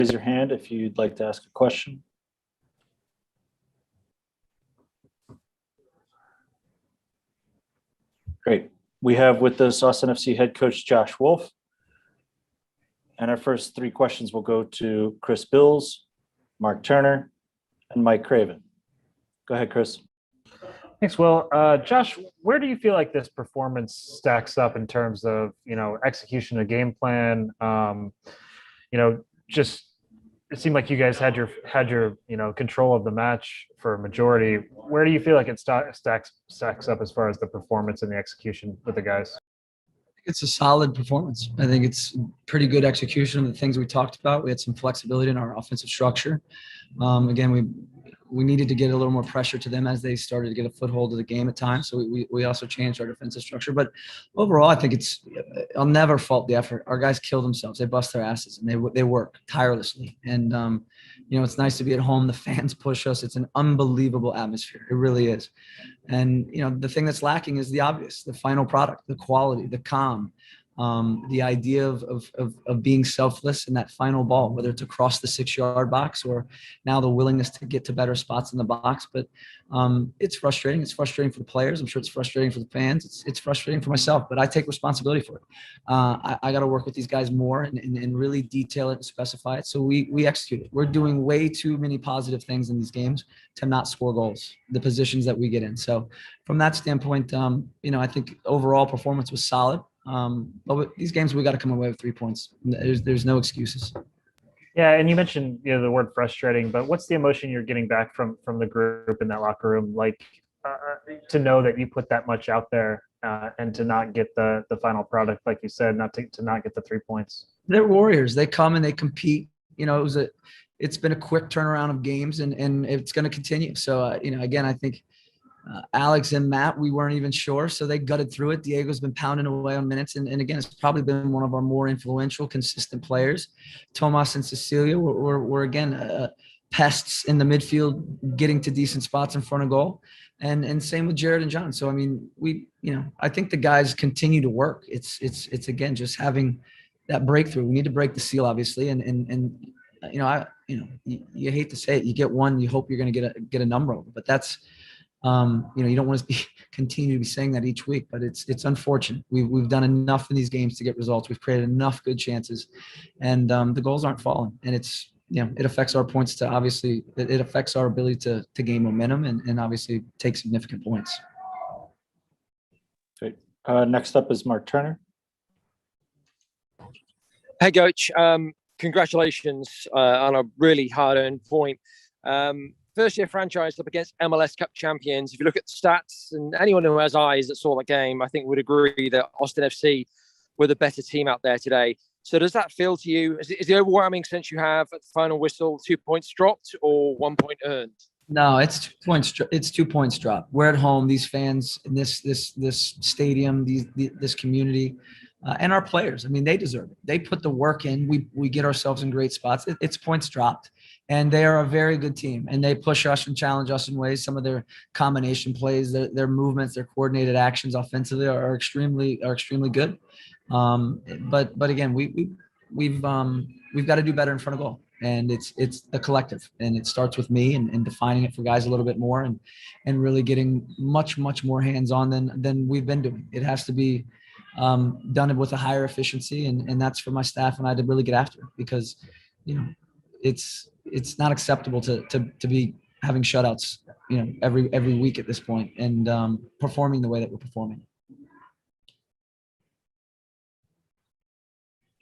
Raise your hand if you'd like to ask a question. Great. We have with us Austin FC head coach Josh Wolff. And our first three questions will go to Chris Bills, Mark Turner, and Mike Craven. Go ahead, Chris. Thanks, Will. Josh, where do you feel like this performance stacks up in terms of, execution of game plan? Just it seemed like you guys had your control of the match for a majority. Where do you feel like it stacks up as far as the performance and the execution with the guys? It's a solid performance. I think it's pretty good execution of the things we talked about. We had some flexibility in our offensive structure. Again, we needed to get a little more pressure to them as they started to get a foothold of the game at times. So we also changed our defensive structure. But overall, I think I'll never fault the effort. Our guys kill themselves. They bust their asses and they work tirelessly. And, it's nice to be at home. The fans push us. It's an unbelievable atmosphere. It really is. And, the thing that's lacking is the obvious, the final product, the quality, the calm, the idea of being selfless in that final ball, whether it's across the 6-yard box or now the willingness to get to better spots in the box. But it's frustrating. It's frustrating for the players. I'm sure it's frustrating for the fans. It's frustrating for myself, but I take responsibility for it. I got to work with these guys more and really detail it and specify it. So we execute it. We're doing way too many positive things in these games to not score goals, the positions that we get in. So from that standpoint, I think overall performance was solid. But with these games, we got to come away with 3 points. There's no excuses. Yeah, and you mentioned the word frustrating, but what's the emotion you're getting back from the group in that locker room, like to know that you put that much out there and to not get the final product, like you said, to not get the 3 points? They're warriors. They come and they compete. It's been a quick turnaround of games, and it's going to continue. So again, I think. Alex and Matt, we weren't even sure, so they gutted through it. Diego's been pounding away on minutes, and again, it's probably been one of our more influential, consistent players. Tomas and Cecilia were again pests in the midfield, getting to decent spots in front of goal, and same with Jared and John. So I mean, I think the guys continue to work. It's again just having that breakthrough. We need to break the seal, obviously, and you hate to say it, you get one, you hope you're going to get a number over, but that's. You don't want to continue to be saying that each week, but it's unfortunate. We've done enough in these games to get results. We've created enough good chances, and the goals aren't falling. And it's it affects our points to obviously it affects our ability to gain momentum and obviously take significant points. Great. Next up is Mark Turner. Hey, Coach. Congratulations on a really hard-earned point. First-year franchise up against MLS Cup champions. If you look at the stats, and anyone who has eyes that saw the game, I think would agree that Austin FC were the better team out there today. So does that feel to you, is the overwhelming sense you have at the final whistle 2 points dropped or 1 point earned? No, it's 2 points. It's 2 points dropped. We're at home. These fans in this stadium, this community, and our players. I mean, they deserve it. They put the work in. We get ourselves in great spots. It's points dropped. And they are a very good team, and they push us and challenge us in ways. Some of their combination plays, their movements, their coordinated actions offensively are extremely good. But again, we've got to do better in front of goal, and it's a collective, and it starts with me and defining it for guys a little bit more and really getting much more hands on than we've been doing. It has to be done with a higher efficiency, and that's for my staff and I to really get after it, because it's not acceptable to be having shutouts, every week at this point, and performing the way that we're performing.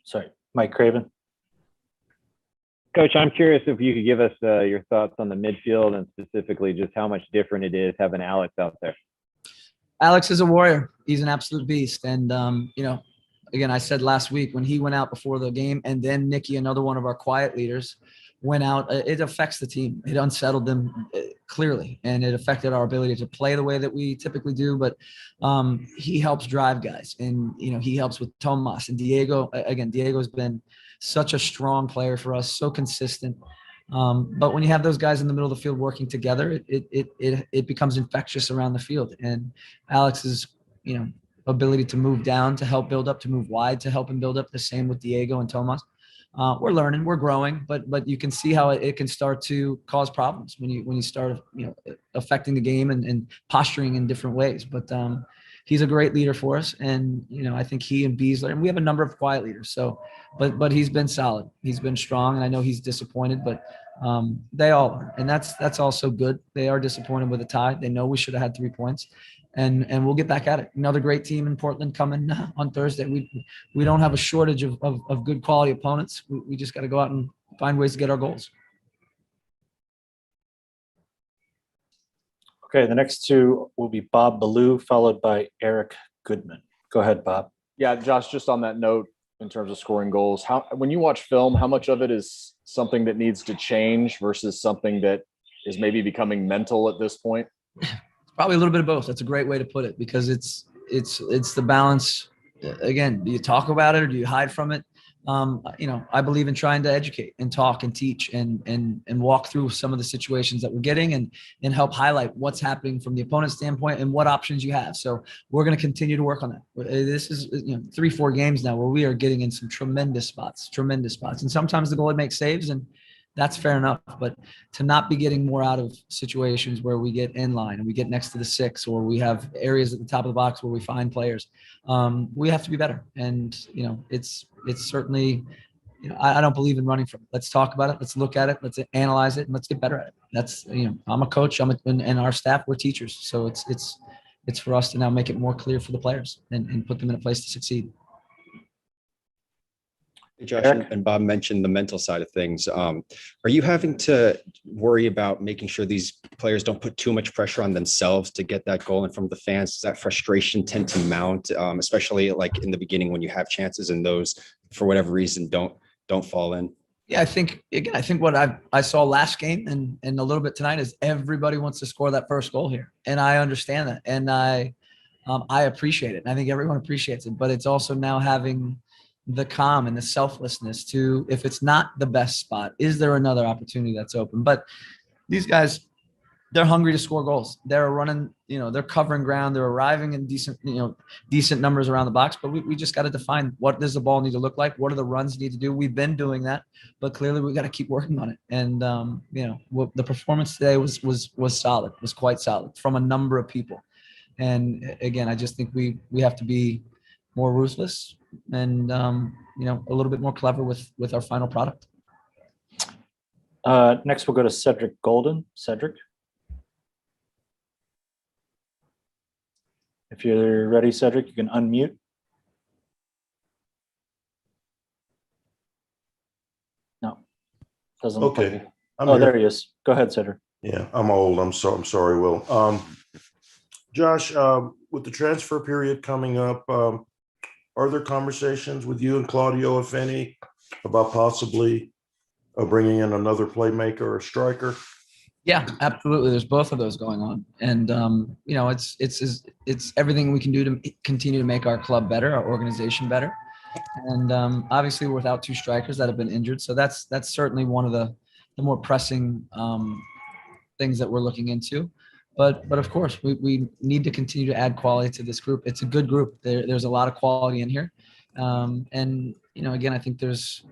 Sorry, Mike Craven. Coach, I'm curious if you could give us your thoughts on the midfield and specifically just how much different it is having Alex out there. Alex is a warrior. He's an absolute beast. And, again, I said last week when he went out before the game, and then Nikki, another one of our quiet leaders, went out, it affects the team. It unsettled them clearly, and it affected our ability to play the way that we typically do. But he helps drive guys, and he helps with Tomas and Diego. Again, Diego's been such a strong player for us, so consistent. But when you have those guys in the middle of the field working together, it becomes infectious around the field. And Alex's ability to move down to help build up, to move wide to help him build up, the same with Diego and Tomas. We're learning, we're growing, but you can see how it can start to cause problems when you start, affecting the game and posturing in different ways. But he's a great leader for us, and I think he and Beasley, and we have a number of quiet leaders. So, but he's been solid, he's been strong, and I know he's disappointed, but they all are, and that's also good. They are disappointed with the tie. They know we should have had 3 points, and we'll get back at it. Another great team in Portland coming on Thursday. We don't have a shortage of good quality opponents. We just got to go out and find ways to get our goals. Okay, the next two will be Bob Ballou, followed by Eric Goodman. Go ahead, Bob. Yeah, Josh, just on that note, in terms of scoring goals, when you watch film, how much of it is something that needs to change versus something that is maybe becoming mental at this point? Probably a little bit of both. That's a great way to put it, because it's the balance. Again, do you talk about it or do you hide from it? I believe in trying to educate and talk and teach and walk through some of the situations that we're getting and help highlight what's happening from the opponent's standpoint and what options you have. So we're going to continue to work on that. This is 3-4 games now where we are getting in some tremendous spots. And sometimes the goalie makes saves, and that's fair enough. But to not be getting more out of situations where we get in line and we get next to the 6, or we have areas at the top of the box where we find players, we have to be better. And it's certainly, I don't believe in running from it. Let's talk about it. Let's look at it. Let's analyze it, and let's get better at it. That's I'm a coach. And our staff, we're teachers. So it's for us to now make it more clear for the players and put them in a place to succeed. Josh and Bob mentioned the mental side of things. Are you having to worry about making sure these players don't put too much pressure on themselves to get that goal in from the fans? Does that frustration tend to mount, especially like in the beginning when you have chances and those, for whatever reason, don't fall in? Yeah, I think what I saw last game and a little bit tonight is everybody wants to score that first goal here, and I understand that, and I appreciate it, and I think everyone appreciates it. But it's also now having the calm and the selflessness to, if it's not the best spot, is there another opportunity that's open? But these guys, they're hungry to score goals. They're running, they're covering ground. They're arriving in decent numbers around the box. But we just got to define, what does the ball need to look like? What do the runs need to do? We've been doing that, but clearly we got to keep working on it. And the performance today was solid, was quite solid from a number of people. And again, I just think we have to be more ruthless and a little bit more clever with our final product. Next, we'll go to Cedric Golden. Cedric, if you're ready, Cedric, you can unmute. No, doesn't look Okay. like it. There he is. Go ahead, Cedric. Yeah, I'm old. I'm sorry, Will. Josh, with the transfer period coming up, are there conversations with you and Claudio, if any, about possibly bringing in another playmaker or striker? Yeah, absolutely. There's both of those going on, and it's everything we can do to continue to make our club better, our organization better, and obviously we're without 2 strikers that have been injured, so that's certainly one of the more pressing things that we're looking into. But of course, we need to continue to add quality to this group. It's a good group. There's a lot of quality in here. And, again, I think there's,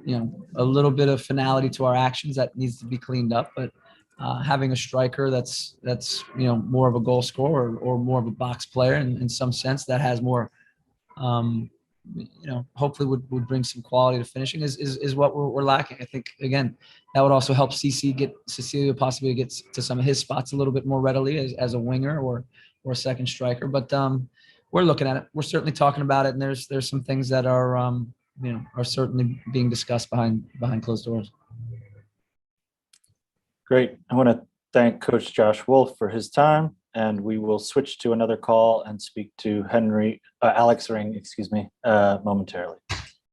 a little bit of finality to our actions that needs to be cleaned up. But having a striker that's more of a goal scorer or more of a box player in some sense that has more, hopefully would bring some quality to finishing is what we're lacking. I think, again, that would also help Cecilio possibly get to some of his spots a little bit more readily as a winger or a second striker. But we're looking at it. We're certainly talking about it, and there's some things that are certainly being discussed behind closed doors. Great. I want to thank Coach Josh Wolff for his time, and we will switch to another call and speak to Alex Ring, momentarily.